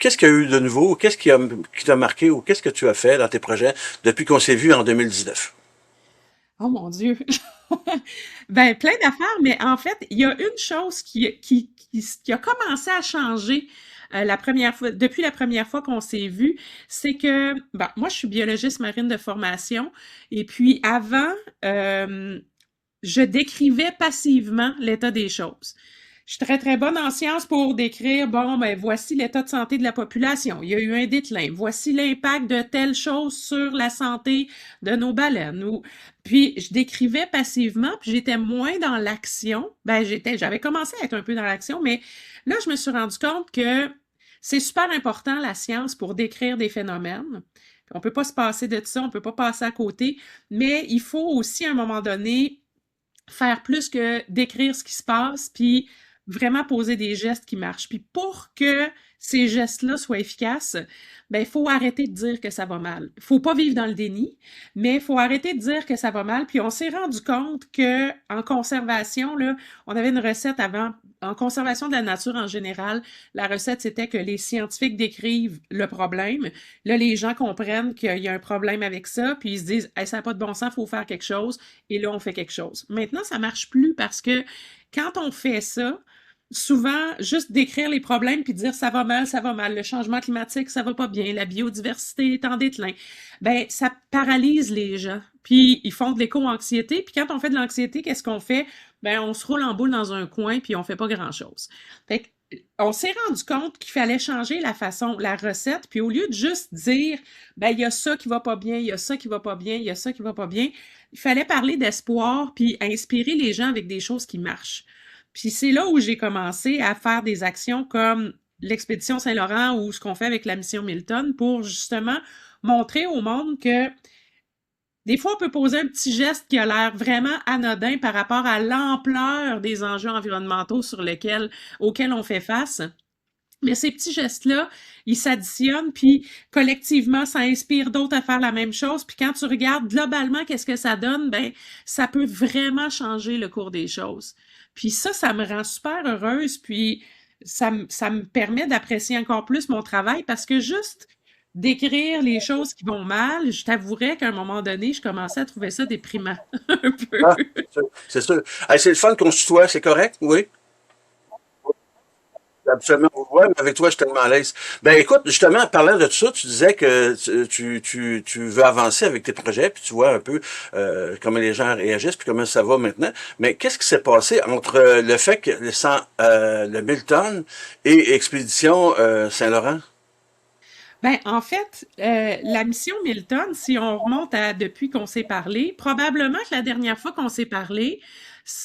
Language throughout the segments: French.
qu'est-ce qu'il y a eu de nouveau? Qui t'a marqué ou qu'est-ce que tu as fait dans tes projets depuis qu'on s'est vu en 2019? Oh mon Dieu! Ben, plein d'affaires, mais en fait, il y a une chose qui a commencé à changer la première fois, depuis la première fois qu'on s'est vu, c'est que, ben, moi, je suis biologiste marine de formation, et puis avant, euh, je décrivais passivement l'état des choses. Je suis très, très bonne en sciences pour décrire, bon, ben, voici l'état de santé de la population. Il y a eu un déclin. Voici l'impact de telle chose sur la santé de nos baleines. Puis, je décrivais passivement, puis j'étais moins dans l'action. Ben, j'avais commencé à être un peu dans l'action, mais là, je me suis rendu compte que c'est super important, la science, pour décrire des phénomènes. On peut pas se passer de ça, on peut pas passer à côté, mais il faut aussi, à un moment donné, faire plus que décrire ce qui se passe, puis vraiment poser des gestes qui marchent. Puis pour que ces gestes-là soient efficaces, ben il faut arrêter de dire que ça va mal. Il faut pas vivre dans le déni, mais il faut arrêter de dire que ça va mal. Puis on s'est rendu compte que en conservation, là, on avait une recette avant. En conservation de la nature en général, la recette c'était que les scientifiques décrivent le problème. Là, les gens comprennent qu'il y a un problème avec ça, puis ils se disent hey, ça n'a pas de bon sens, il faut faire quelque chose. Et là, on fait quelque chose. Maintenant, ça marche plus parce que quand on fait ça, souvent, juste décrire les problèmes puis dire ça va mal, le changement climatique, ça va pas bien, la biodiversité est en déclin, ben ça paralyse les gens. Puis ils font de l'éco-anxiété, puis quand on fait de l'anxiété, qu'est-ce qu'on fait? Ben on se roule en boule dans un coin puis on fait pas grand-chose. Fait que on s'est rendu compte qu'il fallait changer la façon, la recette, puis au lieu de juste dire, ben il y a ça qui va pas bien, il y a ça qui va pas bien, il y a ça qui va pas bien, il fallait parler d'espoir, puis inspirer les gens avec des choses qui marchent. Puis c'est là où j'ai commencé à faire des actions comme l'expédition Saint-Laurent ou ce qu'on fait avec la mission Milton pour justement montrer au monde que des fois, on peut poser un petit geste qui a l'air vraiment anodin par rapport à l'ampleur des enjeux environnementaux auxquels on fait face. Mais ces petits gestes-là, ils s'additionnent, puis collectivement, ça inspire d'autres à faire la même chose. Puis quand tu regardes globalement qu'est-ce que ça donne, ben ça peut vraiment changer le cours des choses. Puis ça me rend super heureuse, puis ça me permet d'apprécier encore plus mon travail parce que juste d'écrire les choses qui vont mal, je t'avouerais qu'à un moment donné, je commençais à trouver ça déprimant un peu. Ah, c'est sûr. C'est sûr. Hey, c'est le fun qu'on se tutoie, c'est correct? Oui? Absolument. Ouais, mais avec toi, je suis tellement à l'aise. Ben, écoute, justement, en parlant de tout ça, tu disais que tu veux avancer avec tes projets, puis tu vois un peu comment les gens réagissent, puis comment ça va maintenant. Mais qu'est-ce qui s'est passé entre le fait que le Milton et Expédition Saint-Laurent? Ben, en fait, la mission Milton, si on remonte à depuis qu'on s'est parlé, probablement que la dernière fois qu'on s'est parlé,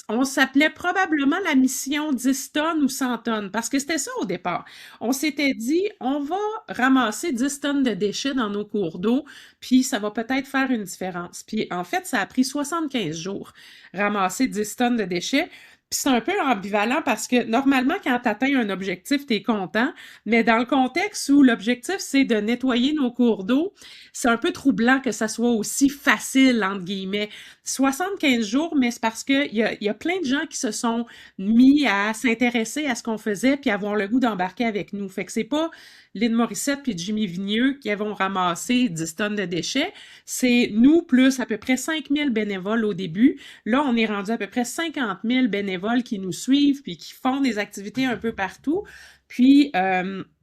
on s'appelait probablement la mission 10 tonnes ou 100 tonnes, parce que c'était ça au départ. On s'était dit, on va ramasser 10 tonnes de déchets dans nos cours d'eau, puis ça va peut-être faire une différence. Puis en fait, ça a pris 75 jours, ramasser 10 tonnes de déchets. Puis c'est un peu ambivalent parce que normalement, quand tu atteins un objectif, tu es content, mais dans le contexte où l'objectif, c'est de nettoyer nos cours d'eau, c'est un peu troublant que ça soit aussi facile, entre guillemets. 75 jours, mais c'est parce il y a plein de gens qui se sont mis à s'intéresser à ce qu'on faisait puis avoir le goût d'embarquer avec nous. Fait que c'est pas Lynn Morissette puis Jimmy Vigneux qui avons ramassé 10 tonnes de déchets. C'est nous plus à peu près 5000 bénévoles au début. Là, on est rendu à peu près 50 000 bénévoles qui nous suivent puis qui font des activités un peu partout. Puis,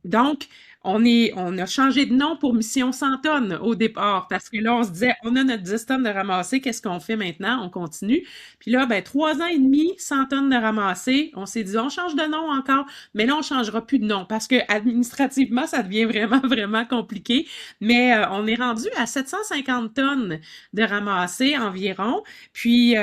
donc, on a changé de nom pour Mission 100 tonnes au départ parce que là, on se disait, on a notre 10 tonnes de ramasser, qu'est-ce qu'on fait maintenant? On continue. Puis là, ben, 3 ans et demi, 100 tonnes de ramasser. On s'est dit, on change de nom encore, mais là, on changera plus de nom parce que administrativement, ça devient vraiment, vraiment compliqué. Mais on est rendu à 750 tonnes de ramasser environ. Puis,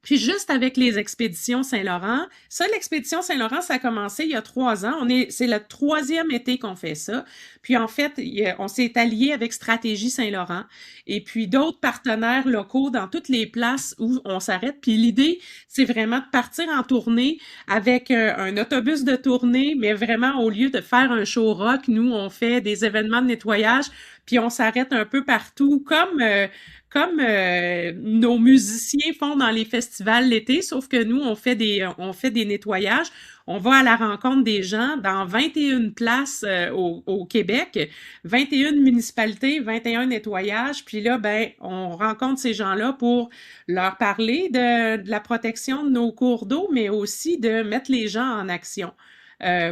puis juste avec les expéditions Saint-Laurent, ça, l'expédition Saint-Laurent, ça a commencé il y a 3 ans. C'est le troisième été qu'on fait ça. Puis en fait, on s'est allié avec Stratégie Saint-Laurent et puis d'autres partenaires locaux dans toutes les places où on s'arrête. Puis l'idée, c'est vraiment de partir en tournée avec un autobus de tournée, mais vraiment au lieu de faire un show rock, nous, on fait des événements de nettoyage. puis on s'arrête un peu partout, comme nos musiciens font dans les festivals l'été, sauf que nous, on fait des nettoyages. On va à la rencontre des gens dans 21 places au Québec, 21 municipalités, 21 nettoyages. Puis là, ben, on rencontre ces gens-là pour leur parler de la protection de nos cours d'eau, mais aussi de mettre les gens en action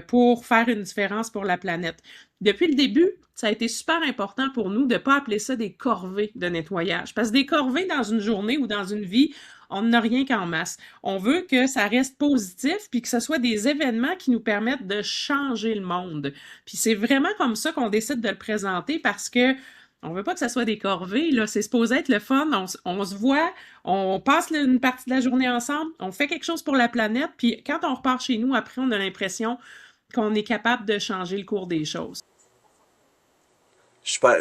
pour faire une différence pour la planète. Depuis le début, ça a été super important pour nous de ne pas appeler ça des corvées de nettoyage. Parce que des corvées dans une journée ou dans une vie, on n'a rien qu'en masse. On veut que ça reste positif puis que ce soit des événements qui nous permettent de changer le monde. Puis c'est vraiment comme ça qu'on décide de le présenter parce que on veut pas que ça soit des corvées, là. C'est supposé être le fun. On se voit, on passe une partie de la journée ensemble, on fait quelque chose pour la planète, puis quand on repart chez nous, après, on a l'impression qu'on est capable de changer le cours des choses. Super.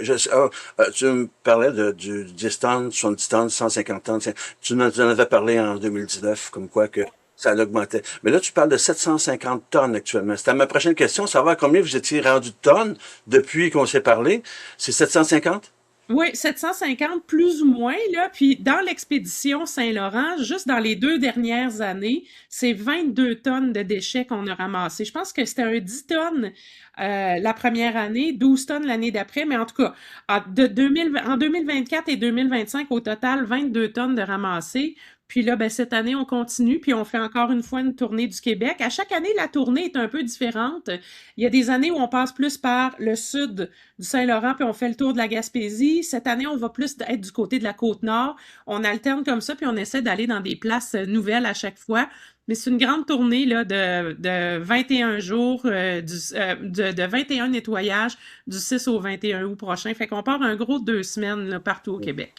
Tu me parlais du 10 tonnes, 70 tonnes, 150 tonnes. Tu en avais parlé en 2019, comme quoi que ça augmentait. Mais là, tu parles de 750 tonnes actuellement. C'était ma prochaine question, savoir combien vous étiez rendu de tonnes depuis qu'on s'est parlé. C'est 750? Oui, 750 plus ou moins, là. Puis dans l'expédition Saint-Laurent, juste dans les 2 dernières années, c'est 22 tonnes de déchets qu'on a ramassés. Je pense que c'était un 10 tonnes la première année, 12 tonnes l'année d'après, mais en tout cas, en 2024 et 2025, au total, 22 tonnes de ramassés. Puis là, ben, cette année, on continue, puis on fait encore une fois une tournée du Québec. À chaque année, la tournée est un peu différente. Il y a des années où on passe plus par le sud du Saint-Laurent, puis on fait le tour de la Gaspésie. Cette année, on va plus être du côté de la Côte-Nord. On alterne comme ça, puis on essaie d'aller dans des places nouvelles à chaque fois. Mais c'est une grande tournée là, de 21 jours, de 21 nettoyages du 6 au 21 août prochain. Fait qu'on part un gros 2 semaines là, partout au Québec.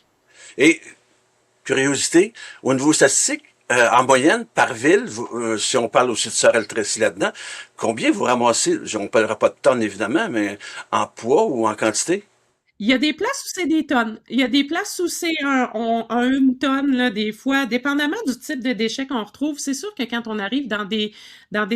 Et curiosité, au niveau statistique, en moyenne, par ville, si on parle aussi de Sorel-Tracy là-dedans, combien vous ramassez, on ne parlera pas de tonnes évidemment, mais en poids ou en quantité? Il y a des places où c'est des tonnes. Il y a des places où c'est une tonne, là, des fois, dépendamment du type de déchets qu'on retrouve. C'est sûr que quand on arrive dans des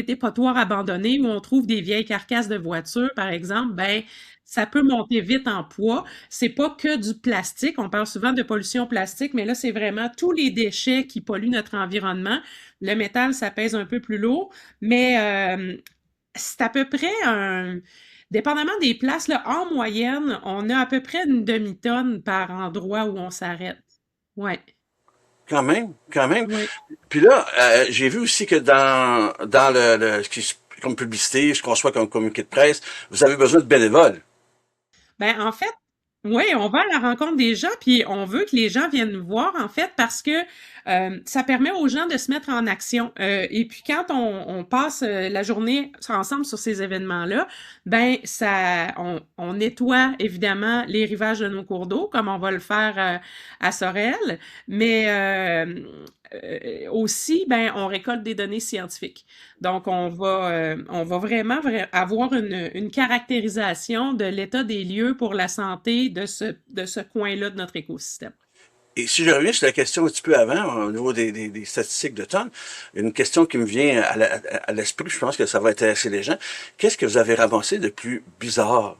dépotoirs abandonnés où on trouve des vieilles carcasses de voitures, par exemple, ben, ça peut monter vite en poids. C'est pas que du plastique. On parle souvent de pollution plastique, mais là, c'est vraiment tous les déchets qui polluent notre environnement. Le métal, ça pèse un peu plus lourd, mais c'est à peu près dépendamment des places, là, en moyenne, on a à peu près une demi-tonne par endroit où on s'arrête. Ouais, Quand même, quand même. ouais. Puis là, j'ai vu aussi que dans comme publicité, je conçois comme communiqué de presse, vous avez besoin de bénévoles. Ben, en fait, oui, on va à la rencontre des gens, puis on veut que les gens viennent nous voir, en fait, parce que ça permet aux gens de se mettre en action. Et puis quand on passe la journée ensemble sur ces événements-là, ben on nettoie évidemment les rivages de nos cours d'eau, comme on va le faire à Sorel, mais aussi, ben, on récolte des données scientifiques. Donc, on va vraiment avoir une caractérisation de l'état des lieux pour la santé de ce coin-là de notre écosystème. Et si je reviens sur la question un petit peu avant, au niveau des statistiques de tonnes, une question qui me vient à l'esprit, je pense que ça va intéresser les gens. Qu'est-ce que vous avez ramassé de plus bizarre?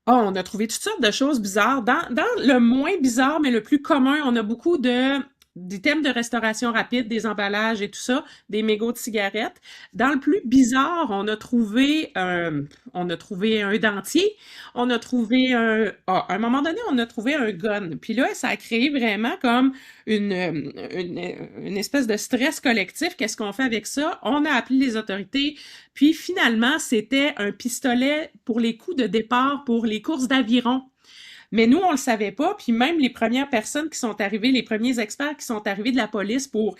Ah, on a trouvé toutes sortes de choses bizarres. Dans le moins bizarre, mais le plus commun, on a beaucoup d'items de restauration rapide, des emballages et tout ça, des mégots de cigarettes. Dans le plus bizarre, on a trouvé un dentier, à un moment donné, on a trouvé un gun. Puis là, ça a créé vraiment comme une espèce de stress collectif. Qu'est-ce qu'on fait avec ça? On a appelé les autorités. Puis finalement, c'était un pistolet pour les coups de départ pour les courses d'aviron. Mais nous, on le savait pas, puis même les premières personnes qui sont arrivées, les premiers experts qui sont arrivés de la police pour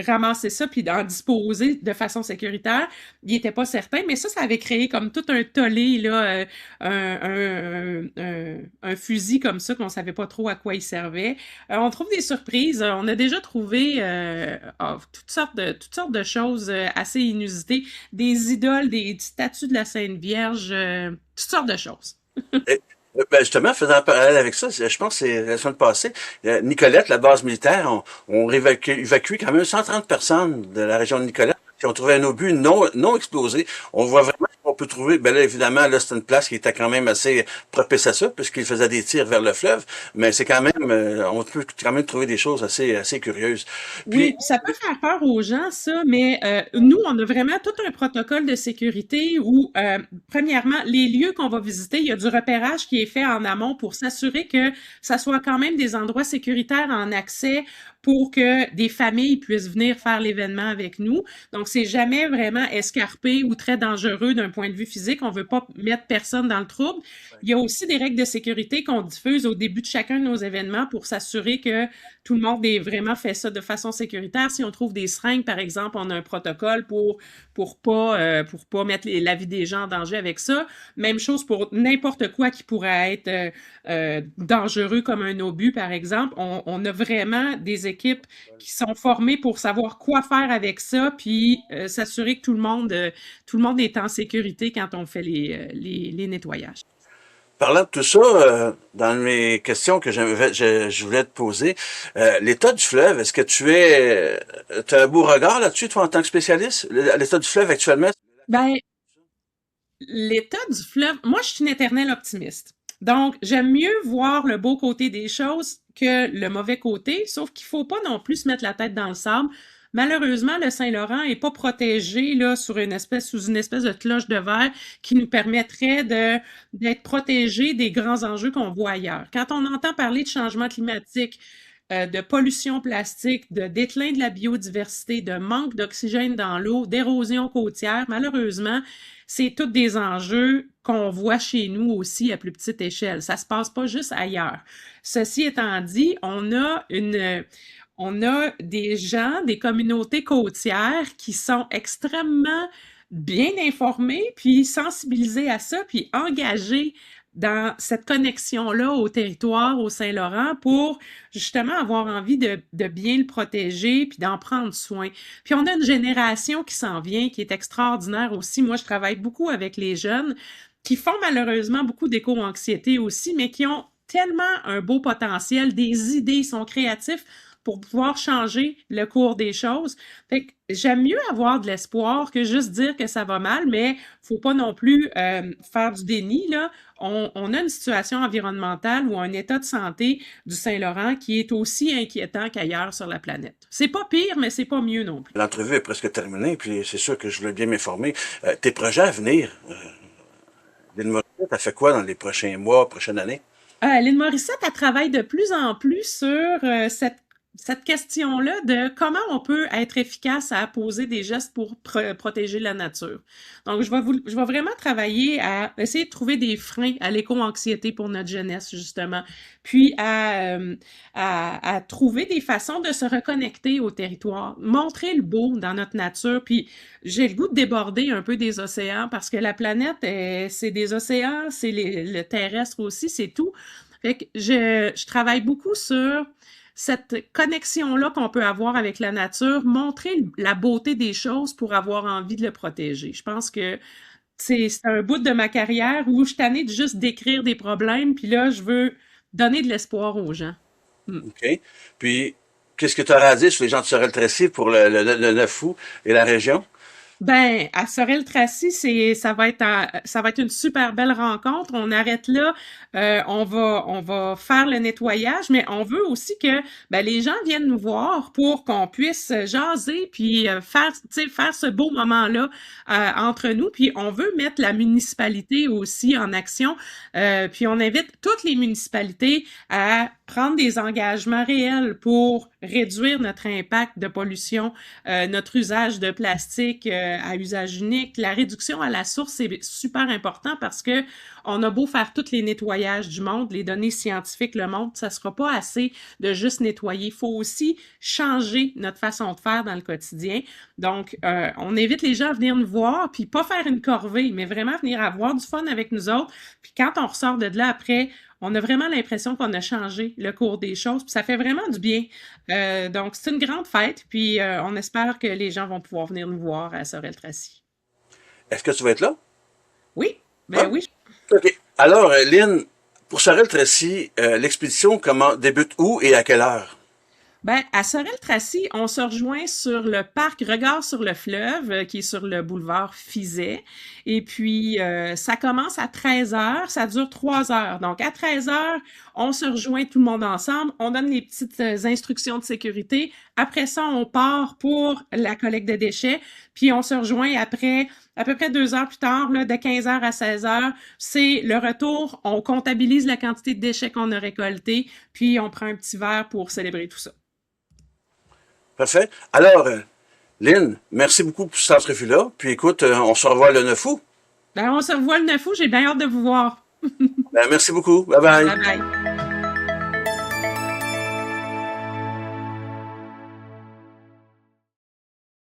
ramasser ça puis en disposer de façon sécuritaire, ils étaient pas certains, mais ça avait créé comme tout un tollé, là, un fusil comme ça qu'on savait pas trop à quoi il servait. On trouve des surprises, on a déjà trouvé toutes sortes de choses assez inusitées, des idoles, des statues de la Sainte Vierge, toutes sortes de choses. Et, ben justement, faisant un parallèle avec ça, je pense que c'est la semaine passée, Nicolette, la base militaire, on évacué quand même 130 personnes de la région de Nicolette qui ont trouvé un obus non explosé. On voit vraiment qu'on peut trouver, ben là, évidemment, là, c'est une place qui était quand même assez propice à ça, puisqu'il faisait des tirs vers le fleuve, mais c'est quand même, on peut quand même trouver des choses assez curieuses. Puis, Oui, ça peut faire peur aux gens, ça, mais nous, on a vraiment tout un protocole de sécurité où, premièrement, les lieux qu'on va visiter, il y a du repérage qui est fait en amont pour s'assurer que ça soit quand même des endroits sécuritaires en accès pour que des familles puissent venir faire l'événement avec nous. Donc, c'est jamais vraiment escarpé ou très dangereux d'un point de vue physique. On veut pas mettre personne dans le trouble. Il y a aussi des règles de sécurité qu'on diffuse au début de chacun de nos événements pour s'assurer que tout le monde est vraiment fait ça de façon sécuritaire. Si on trouve des seringues, par exemple, on a un protocole pour pas mettre la vie des gens en danger avec ça. Même chose pour n'importe quoi qui pourrait être dangereux comme un obus, par exemple. On a vraiment des équipes qui sont formées pour savoir quoi faire avec ça, puis s'assurer que tout le monde est en sécurité quand on fait les nettoyages. parlant de tout ça, dans mes questions que je voulais te poser, l'état du fleuve, est-ce que tu as un beau regard là-dessus, toi, en tant que spécialiste? L'état du fleuve actuellement? Ben, l'état du fleuve, moi, je suis une éternelle optimiste. Donc, j'aime mieux voir le beau côté des choses que le mauvais côté, sauf qu'il faut pas non plus se mettre la tête dans le sable. Malheureusement, le Saint-Laurent est pas protégé là sous une espèce de cloche de verre qui nous permettrait d'être protégé des grands enjeux qu'on voit ailleurs. Quand on entend parler de changement climatique, de pollution plastique, de déclin de la biodiversité, de manque d'oxygène dans l'eau, d'érosion côtière, malheureusement, c'est tous des enjeux qu'on voit chez nous aussi à plus petite échelle. Ça se passe pas juste ailleurs. Ceci étant dit, on a des gens, des communautés côtières qui sont extrêmement bien informés, puis sensibilisés à ça, puis engagés dans cette connexion-là au territoire, au Saint-Laurent, pour justement avoir envie de bien le protéger, puis d'en prendre soin. Puis on a une génération qui s'en vient, qui est extraordinaire aussi. Moi, je travaille beaucoup avec les jeunes qui font malheureusement beaucoup d'éco-anxiété aussi, mais qui ont tellement un beau potentiel, des idées, ils sont créatifs pour pouvoir changer le cours des choses. Fait que j'aime mieux avoir de l'espoir que juste dire que ça va mal, mais faut pas non plus faire du déni, là. On a une situation environnementale ou un état de santé du Saint-Laurent qui est aussi inquiétant qu'ailleurs sur la planète. C'est pas pire, mais c'est pas mieux non plus. L'entrevue est presque terminée, puis c'est sûr que je voulais bien m'informer. Tes projets à venir, Lynn Morissette, t'as fait quoi dans les prochains mois, prochaines années? Lynn Morissette, elle travaille de plus en plus sur cette question-là de comment on peut être efficace à poser des gestes pour protéger la nature. Donc, je vais vraiment travailler à essayer de trouver des freins à l'éco-anxiété pour notre jeunesse, justement, puis à trouver des façons de se reconnecter au territoire, montrer le beau dans notre nature, puis j'ai le goût de déborder un peu des océans parce que la planète, c'est des océans, c'est le terrestre aussi, c'est tout. Fait que je travaille beaucoup sur cette connexion-là qu'on peut avoir avec la nature, montrer la beauté des choses pour avoir envie de le protéger. Je pense que c'est un bout de ma carrière où je suis tannée de juste décrire des problèmes, puis là, je veux donner de l'espoir aux gens. Mm. OK. Puis, qu'est-ce que tu auras à dire sur les gens de Sorel-Tracy pour le 9 août et la région? Ben, à Sorel-Tracy, ça va être une super belle rencontre. On arrête là, on va faire le nettoyage, mais on veut aussi que ben, les gens viennent nous voir pour qu'on puisse jaser puis faire, tu sais, faire ce beau moment-là entre nous. Puis on veut mettre la municipalité aussi en action. Puis on invite toutes les municipalités à prendre des engagements réels pour réduire notre impact de pollution, notre usage de plastique à usage unique. La réduction à la source, c'est super important parce que on a beau faire tous les nettoyages du monde, les données scientifiques le montrent, ça sera pas assez de juste nettoyer. Il faut aussi changer notre façon de faire dans le quotidien. Donc, on invite les gens à venir nous voir, puis pas faire une corvée, mais vraiment venir avoir du fun avec nous autres. Puis quand on ressort de là après, on a vraiment l'impression qu'on a changé le cours des choses, puis ça fait vraiment du bien. Donc, c'est une grande fête, puis on espère que les gens vont pouvoir venir nous voir à Sorel-Tracy. Est-ce que tu vas être là? Oui, ben Ah, oui. OK. Alors, Lynn, pour Sorel-Tracy, l'expédition débute où et à quelle heure? Ben, à Sorel-Tracy, on se rejoint sur le parc Regard sur le fleuve, qui est sur le boulevard Fizet. Et puis, ça commence à 13 heures, ça dure 3 heures. Donc, à 13 heures, on se rejoint tout le monde ensemble, on donne les petites instructions de sécurité. Après ça, on part pour la collecte de déchets, puis on se rejoint après, à peu près 2 heures plus tard, là, de 15 heures à 16 heures. C'est le retour, on comptabilise la quantité de déchets qu'on a récoltés, puis on prend un petit verre pour célébrer tout ça. Parfait. Alors, Lynn, merci beaucoup pour cette entrevue-là. Puis écoute, on se revoit le 9 août. Ben, on se revoit le 9 août, j'ai bien hâte de vous voir. Ben, merci beaucoup. Bye Bye bye. bye.